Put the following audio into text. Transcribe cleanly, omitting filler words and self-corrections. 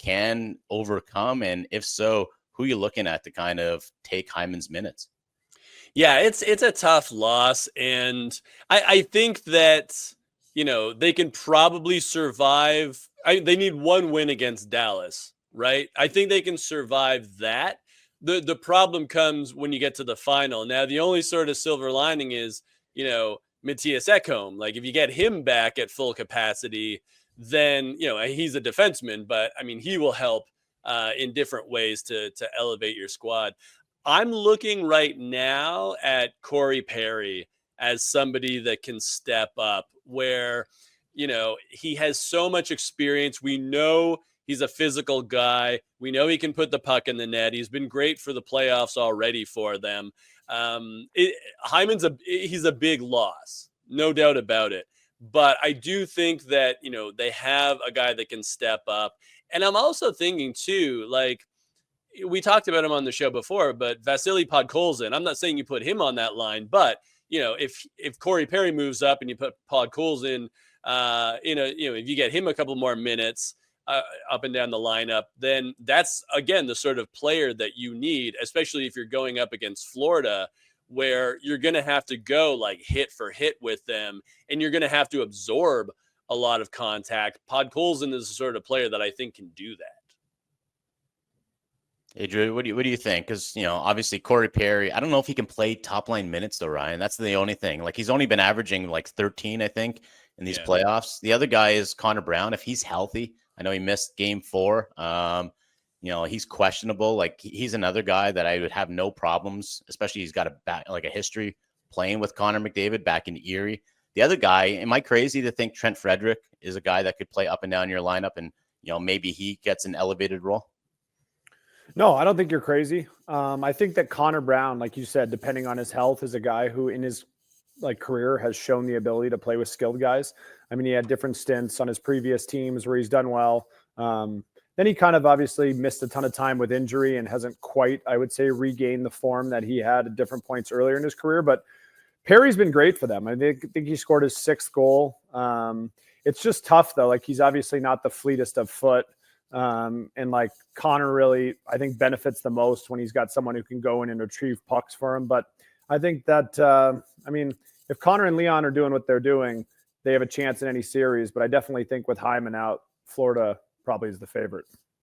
can overcome? And if so, who are you looking at to kind of take Hyman's minutes? Yeah, it's a tough loss. And I think that, they can probably survive. They need one win against Dallas, right? I think they can survive that. The problem comes when you get to the final. Now, the only sort of silver lining is, Matthias Ekholm. Like, if you get him back at full capacity, then, he's a defenseman, but I mean, he will help in different ways to elevate your squad. I'm looking right now at Corey Perry as somebody that can step up where, he has so much experience. We know he's a physical guy. We know he can put the puck in the net. He's been great for the playoffs already for them. Hyman's he's a big loss, no doubt about it. But I do think that, they have a guy that can step up. And I'm also thinking too, like, we talked about him on the show before, but Vasily Podkolzin, I'm not saying you put him on that line, but if Corey Perry moves up and you put Podkolzin, if you get him a couple more minutes up and down the lineup, then that's again the sort of player that you need, especially if you're going up against Florida, where you're going to have to go like hit for hit with them, and you're going to have to absorb a lot of contact. Podkolzin is the sort of player that I think can do that. Hey, Drew, what do you think? Because, obviously Corey Perry, I don't know if he can play top line minutes though, Ryan. That's the only thing. Like, he's only been averaging like 13, I think, in these playoffs. The other guy is Connor Brown. If he's healthy, I know he missed game 4. He's questionable. Like, he's another guy that I would have no problems, especially he's got a history playing with Connor McDavid back in Erie. The other guy, am I crazy to think Trent Frederick is a guy that could play up and down your lineup and, maybe he gets an elevated role? No, I don't think you're crazy. I think that Connor Brown, like you said, depending on his health, is a guy who in his career has shown the ability to play with skilled guys. I mean, he had different stints on his previous teams where he's done well. Then he kind of obviously missed a ton of time with injury and hasn't quite, I would say, regained the form that he had at different points earlier in his career. But Perry's been great for them. I think he scored his 6th goal. It's just tough, though. Like, he's obviously not the fleetest of foot. And like Connor really, I think, benefits the most when he's got someone who can go in and retrieve pucks for him. But I think that, if Connor and Leon are doing what they're doing, they have a chance in any series. But I definitely think with Hyman out, Florida probably is the favorite.